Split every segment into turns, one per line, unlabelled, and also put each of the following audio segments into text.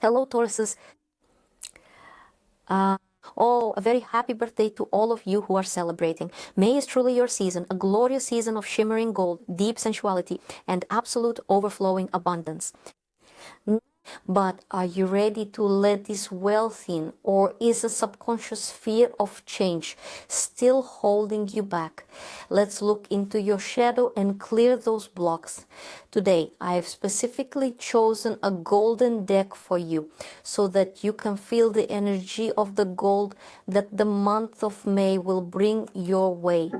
Hello, Tauruses. A very happy birthday to all of you who are celebrating. May is truly your season, a glorious season of shimmering gold, deep sensuality, and absolute overflowing abundance. But are you ready to let this wealth in, or is a subconscious fear of change still holding you back? Let's look into your shadow and clear those blocks. Today, I have specifically chosen a golden deck for you so that you can feel the energy of the gold that the month of May will bring your way.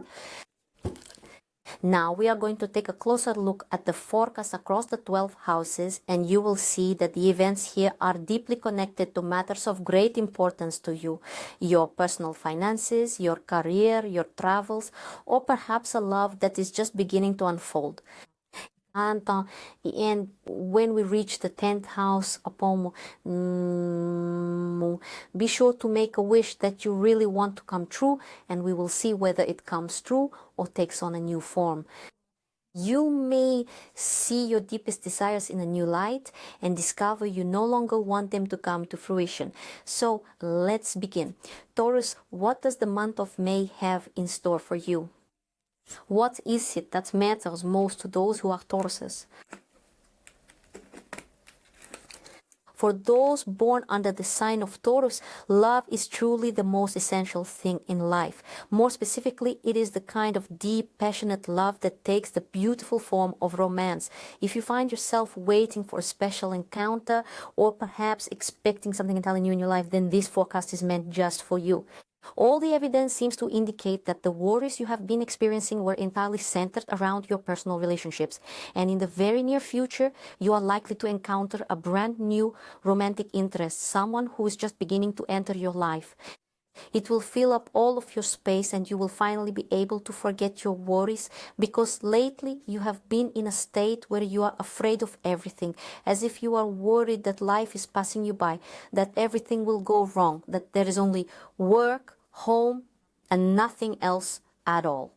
Now we are going to take a closer look at the forecast across the 12 houses, and you will see that the events here are deeply connected to matters of great importance to you. Your personal finances, your career, your travels, or perhaps a love that is just beginning to unfold. And when we reach the 10th house, be sure to make a wish that you really want to come true, and we will see whether it comes true or takes on a new form. You may see your deepest desires in a new light and discover you no longer want them to come to fruition. So let's begin. Taurus, what does the month of May have in store for you? What is it that matters most to those who are Tauruses? For those born under the sign of Taurus, love is truly the most essential thing in life. More specifically, it is the kind of deep, passionate love that takes the beautiful form of romance. If you find yourself waiting for a special encounter, or perhaps expecting something entirely new in your life, then this forecast is meant just for you. All the evidence seems to indicate that the worries you have been experiencing were entirely centered around your personal relationships. And in the very near future, you are likely to encounter a brand new romantic interest, someone who is just beginning to enter your life. It will fill up all of your space, and you will finally be able to forget your worries, because lately you have been in a state where you are afraid of everything, as if you are worried that life is passing you by, that everything will go wrong, that there is only work, home, and nothing else at all.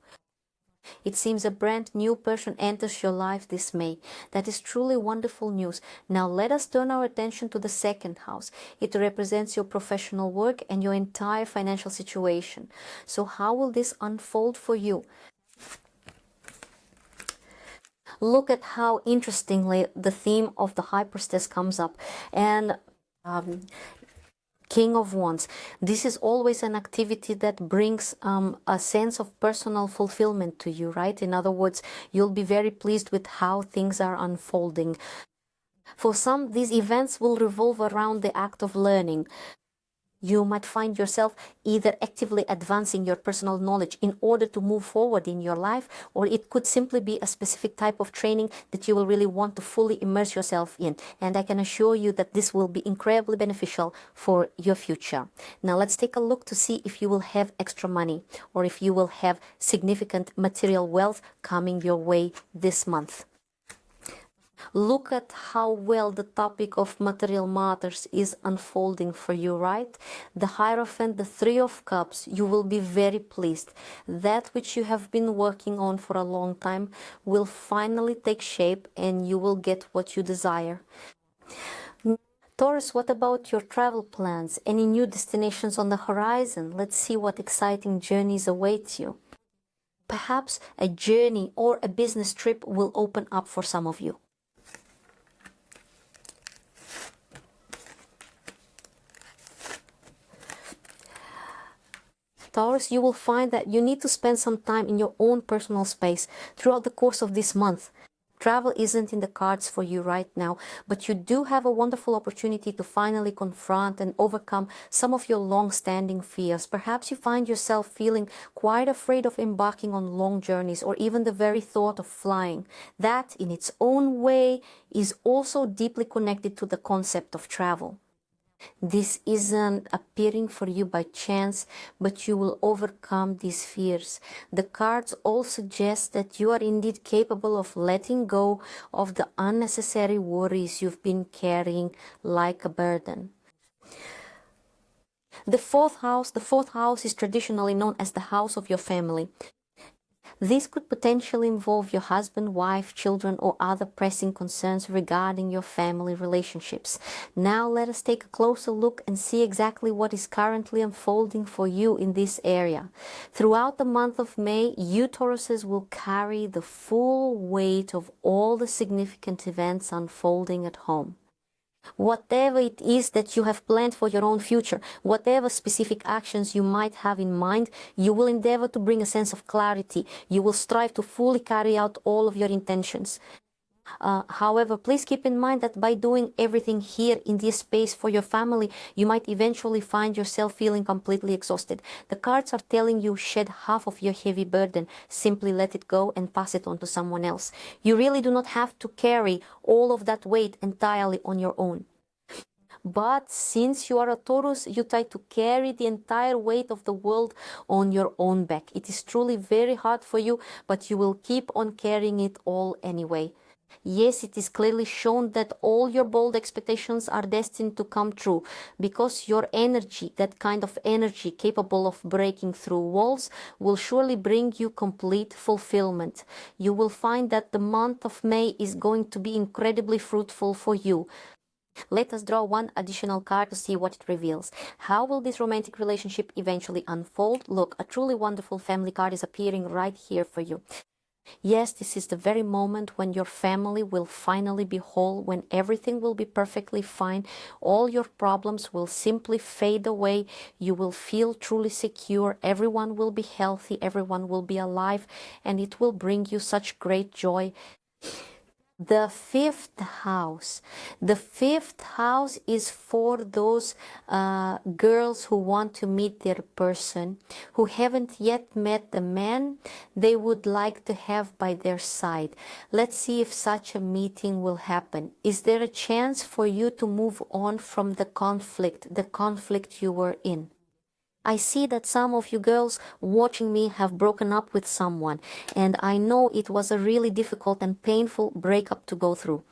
It seems a brand new person enters your life this May. That is truly wonderful news. Now let us turn our attention to the second house. It represents your professional work and your entire financial situation. So how will this unfold for you? Look at how interestingly the theme of the High Priestess comes up. And King of Wands. This is always an activity that brings a sense of personal fulfillment to you, right? In other words, you'll be very pleased with how things are unfolding. For some, these events will revolve around the act of learning. You might find yourself either actively advancing your personal knowledge in order to move forward in your life, or it could simply be a specific type of training that you will really want to fully immerse yourself in. And I can assure you that this will be incredibly beneficial for your future. Now let's take a look to see if you will have extra money, or if you will have significant material wealth coming your way this month. Look at how well the topic of material matters is unfolding for you, right? The Hierophant, the Three of Cups, you will be very pleased. That which you have been working on for a long time will finally take shape, and you will get what you desire. Taurus, what about your travel plans? Any new destinations on the horizon? Let's see what exciting journeys await you. Perhaps a journey or a business trip will open up for some of you. Taurus, you will find that you need to spend some time in your own personal space throughout the course of this month. Travel isn't in the cards for you right now, but you do have a wonderful opportunity to finally confront and overcome some of your long-standing fears. Perhaps you find yourself feeling quite afraid of embarking on long journeys, or even the very thought of flying. That, in its own way, is also deeply connected to the concept of travel. This isn't appearing for you by chance, but you will overcome these fears. The cards all suggest that you are indeed capable of letting go of the unnecessary worries you've been carrying like a burden. The fourth house is traditionally known as the house of your family. This could potentially involve your husband, wife, children, or other pressing concerns regarding your family relationships. Now let us take a closer look and see exactly what is currently unfolding for you in this area. Throughout the month of May, you Tauruses will carry the full weight of all the significant events unfolding at home. Whatever it is that you have planned for your own future, whatever specific actions you might have in mind, you will endeavor to bring a sense of clarity. You will strive to fully carry out all of your intentions. However, please keep in mind that by doing everything here in this space for your family, you might eventually find yourself feeling completely exhausted. The cards are telling you shed half of your heavy burden. Simply let it go and pass it on to someone else. You really do not have to carry all of that weight entirely on your own. But since you are a Taurus, you try to carry the entire weight of the world on your own back. It is truly very hard for you, but you will keep on carrying it all anyway. Yes, it is clearly shown that all your bold expectations are destined to come true, because your energy, that kind of energy capable of breaking through walls, will surely bring you complete fulfillment. You will find that the month of May is going to be incredibly fruitful for you. Let us draw one additional card to see what it reveals. How will this romantic relationship eventually unfold? Look, a truly wonderful family card is appearing right here for you. Yes, this is the very moment when your family will finally be whole, when everything will be perfectly fine, all your problems will simply fade away, you will feel truly secure, everyone will be healthy, everyone will be alive, and it will bring you such great joy. The fifth house. The fifth house is for those girls who want to meet their person, who haven't yet met the man they would like to have by their side. Let's see if such a meeting will happen. Is there a chance for you to move on from the conflict you were in? I see that some of you girls watching me have broken up with someone, and I know it was a really difficult and painful breakup to go through.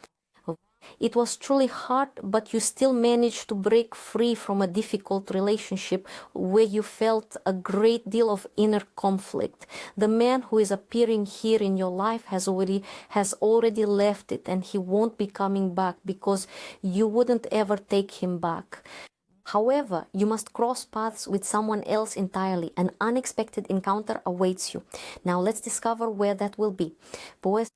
It was truly hard, but you still managed to break free from a difficult relationship where you felt a great deal of inner conflict. The man who is appearing here in your life has already left it, and he won't be coming back because you wouldn't ever take him back. However, you must cross paths with someone else entirely. An unexpected encounter awaits you. Now let's discover where that will be. Boys,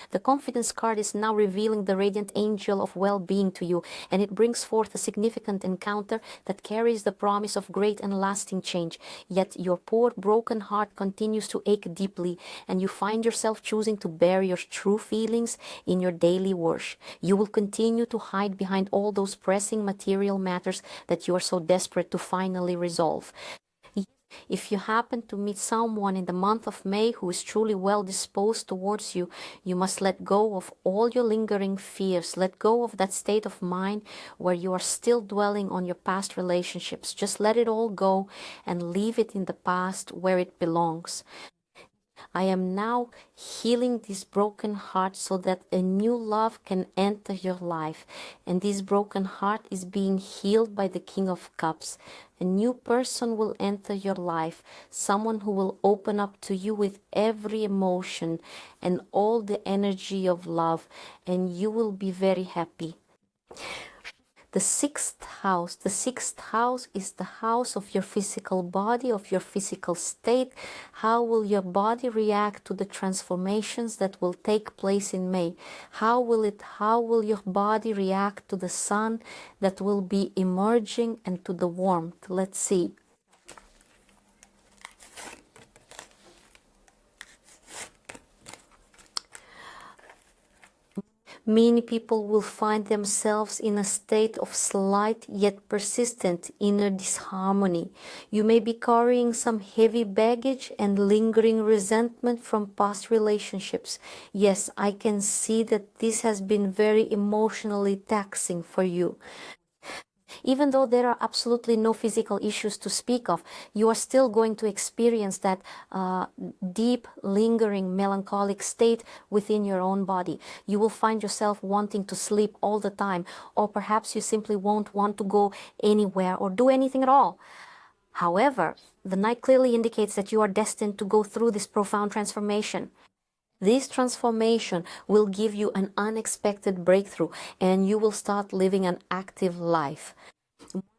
the confidence card is now revealing the radiant angel of well-being to you, and it brings forth a significant encounter that carries the promise of great and lasting change. Yet your poor broken heart continues to ache deeply, and you find yourself choosing to bear your true feelings in your daily work. You will continue to hide behind all those pressing material matters that you are so desperate to finally resolve. If you happen to meet someone in the month of May who is truly well disposed towards you, you must let go of all your lingering fears. Let go of that state of mind where you are still dwelling on your past relationships. Just let it all go and leave it in the past where it belongs. I am now healing this broken heart so that a new love can enter your life. And this broken heart is being healed by the King of Cups. A new person will enter your life, someone who will open up to you with every emotion and all the energy of love, and you will be very happy. The sixth house is the house of your physical body, of your physical state. How will your body react to the transformations that will take place in May? How will your body react to the sun that will be emerging and to the warmth? Let's see. Many people will find themselves in a state of slight yet persistent inner disharmony. You may be carrying some heavy baggage and lingering resentment from past relationships. Yes, I can see that this has been very emotionally taxing for you. Even though there are absolutely no physical issues to speak of, you are still going to experience that deep, lingering, melancholic state within your own body. You will find yourself wanting to sleep all the time, or perhaps you simply won't want to go anywhere or do anything at all. However, the Knight clearly indicates that you are destined to go through this profound transformation. This transformation will give you an unexpected breakthrough, and you will start living an active life.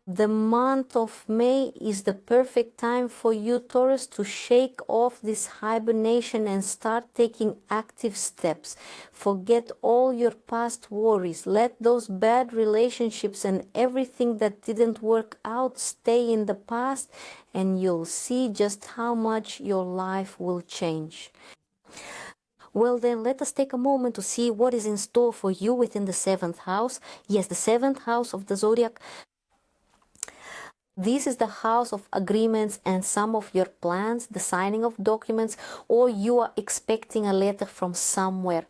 The month of May is the perfect time for you, Taurus, to shake off this hibernation and start taking active steps. Forget all your past worries. Let those bad relationships and everything that didn't work out stay in the past, and you'll see just how much your life will change. Well, then let us take a moment to see what is in store for you within the 7th house. Yes, the 7th house of the zodiac. This is the house of agreements and some of your plans, the signing of documents, or you are expecting a letter from somewhere.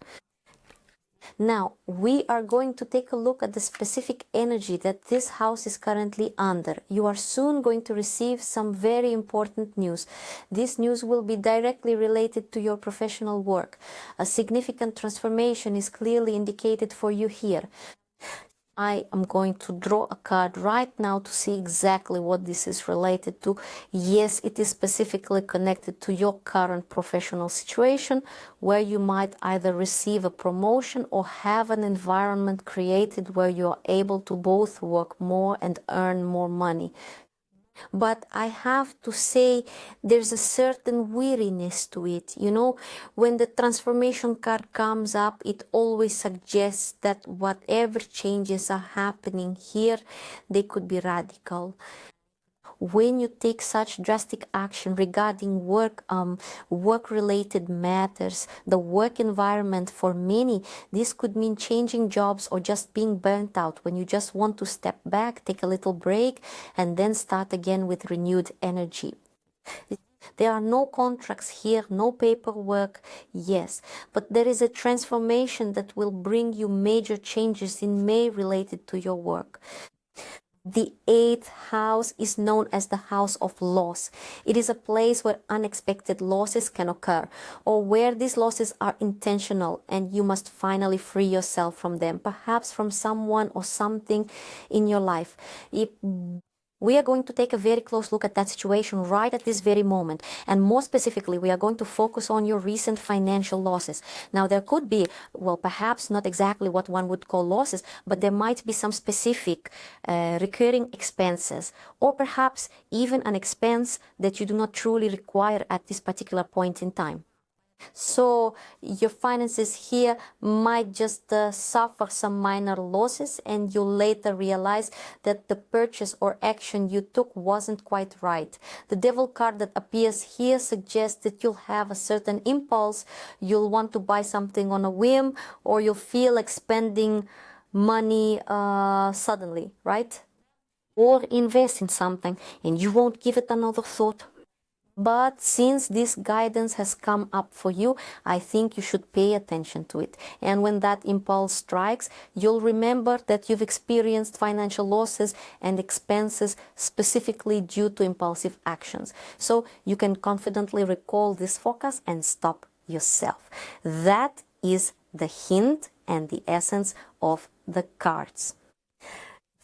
Now, we are going to take a look at the specific energy that this house is currently under. You are soon going to receive some very important news. This news will be directly related to your professional work. A significant transformation is clearly indicated for you here. I am going to draw a card right now to see exactly what this is related to. Yes, it is specifically connected to your current professional situation, where you might either receive a promotion or have an environment created where you are able to both work more and earn more money. But I have to say, there's a certain weariness to it. You know, when the transformation card comes up, it always suggests that whatever changes are happening here, they could be radical. When you take such drastic action regarding work-related matters, the work environment, for many, this could mean changing jobs or just being burnt out, when you just want to step back, take a little break, and then start again with renewed energy. There are no contracts here, no paperwork, yes, but there is a transformation that will bring you major changes in May related to your work. The 8th house is known as the house of loss. It is a place where unexpected losses can occur, or where these losses are intentional and you must finally free yourself from them, perhaps from someone or something in your life. We are going to take a very close look at that situation right at this very moment. And more specifically, we are going to focus on your recent financial losses. Now, there could be, well, perhaps not exactly what one would call losses, but there might be some specific recurring expenses, or perhaps even an expense that you do not truly require at this particular point in time. So your finances here might just suffer some minor losses, and you'll later realize that the purchase or action you took wasn't quite right. The devil card that appears here suggests that you'll have a certain impulse, you'll want to buy something on a whim, or you'll feel like spending money suddenly, right? Or invest in something and you won't give it another thought. But since this guidance has come up for you, I think you should pay attention to it. And when that impulse strikes, you'll remember that you've experienced financial losses and expenses specifically due to impulsive actions. So you can confidently recall this focus and stop yourself. That is the hint and the essence of the cards.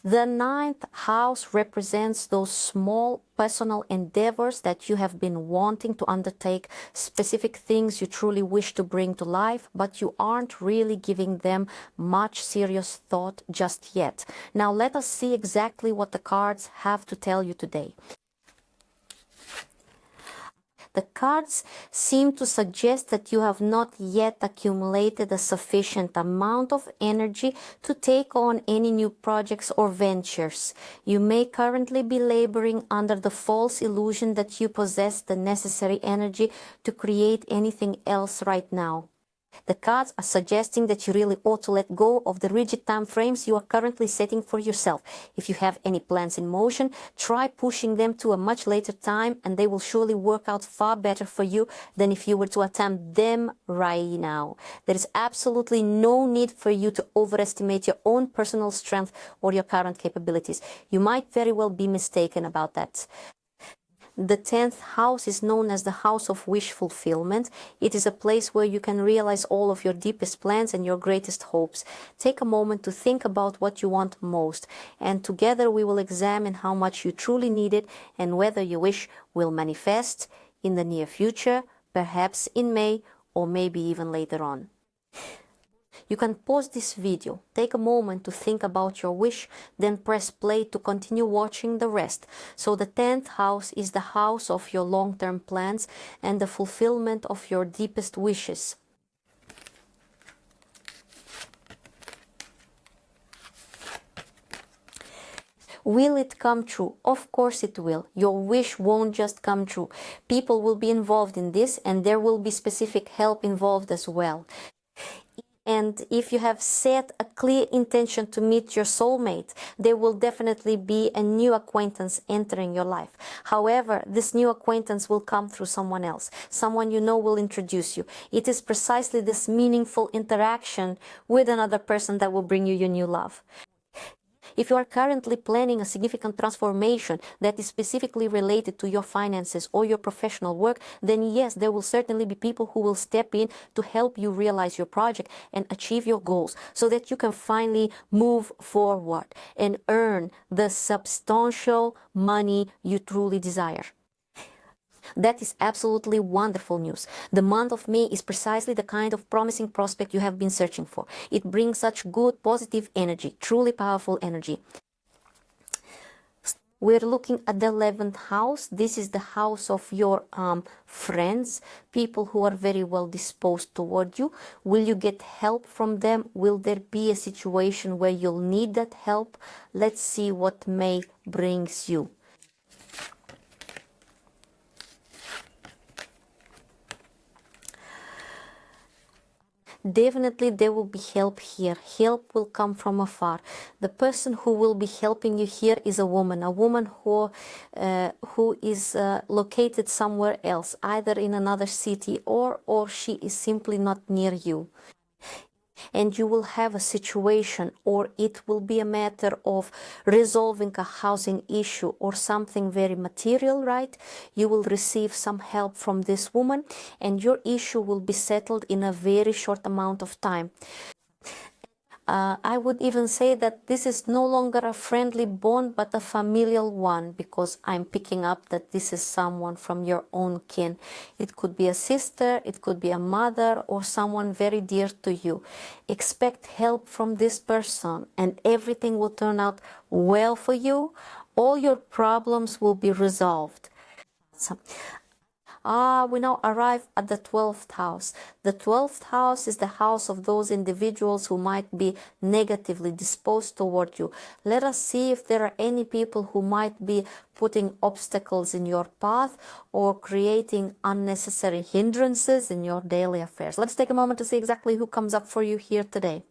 The 9th house represents those small personal endeavors that you have been wanting to undertake, specific things you truly wish to bring to life, but you aren't really giving them much serious thought just yet. Now let us see exactly what the cards have to tell you today. The cards seem to suggest that you have not yet accumulated a sufficient amount of energy to take on any new projects or ventures. You may currently be laboring under the false illusion that you possess the necessary energy to create anything else right now. The cards are suggesting that you really ought to let go of the rigid time frames you are currently setting for yourself. If you have any plans in motion, try pushing them to a much later time, and they will surely work out far better for you than if you were to attempt them right now. There is absolutely no need for you to overestimate your own personal strength or your current capabilities. You might very well be mistaken about that. The 10th house is known as the house of wish fulfillment. It is a place where you can realize all of your deepest plans and your greatest hopes. Take a moment to think about what you want most, and together we will examine how much you truly need it and whether your wish will manifest in the near future, perhaps in May, or maybe even later on. You can pause this video, take a moment to think about your wish, then press play to continue watching the rest. So the 10th house is the house of your long-term plans and the fulfillment of your deepest wishes. Will it come true? Of course it will. Your wish won't just come true. People will be involved in this, and there will be specific help involved as well. And if you have set a clear intention to meet your soulmate, there will definitely be a new acquaintance entering your life. However, this new acquaintance will come through someone else. Someone you know will introduce you. It is precisely this meaningful interaction with another person that will bring you your new love. If you are currently planning a significant transformation that is specifically related to your finances or your professional work, then yes, there will certainly be people who will step in to help you realize your project and achieve your goals so that you can finally move forward and earn the substantial money you truly desire. That is absolutely wonderful news. The month of May is precisely the kind of promising prospect you have been searching for. It brings such good, positive energy, truly powerful energy. We're looking at the 11th house. This is the house of your friends, people who are very well disposed toward you. Will you get help from them? Will there be a situation where you'll need that help? Let's see what May brings you. Definitely there will be help here. Help will come from afar. The person who will be helping you here is a woman who is located somewhere else, either in another city or she is simply not near you. And you will have a situation, or it will be a matter of resolving a housing issue or something very material, right? You will receive some help from this woman, and your issue will be settled in a very short amount of time. I would even say that this is no longer a friendly bond, but a familial one, because I'm picking up that this is someone from your own kin. It could be a sister, it could be a mother, or someone very dear to you. Expect help from this person, and everything will turn out well for you. All your problems will be resolved. We now arrive at the 12th house. The 12th house is the house of those individuals who might be negatively disposed toward you. Let us see if there are any people who might be putting obstacles in your path or creating unnecessary hindrances in your daily affairs. Let's take a moment to see exactly who comes up for you here today.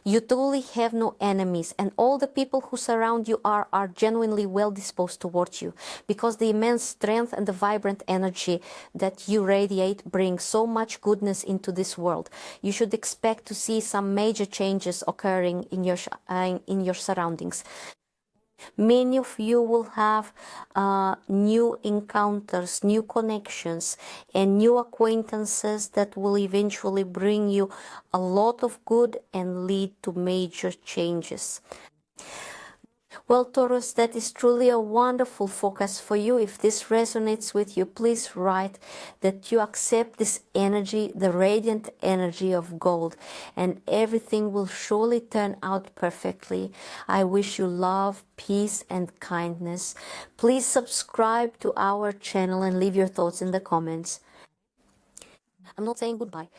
You truly have no enemies, and all the people who surround you are genuinely well disposed towards you, because the immense strength and the vibrant energy that you radiate bring so much goodness into this world. You should expect to see some major changes occurring in your surroundings. Many of you will have new encounters, new connections, and new acquaintances that will eventually bring you a lot of good and lead to major changes. Well, Taurus, that is truly a wonderful focus for you. If this resonates with you, please write that you accept this energy, the radiant energy of gold, and everything will surely turn out perfectly. I wish you love, peace, and kindness. Please subscribe to our channel and leave your thoughts in the comments. I'm not saying goodbye.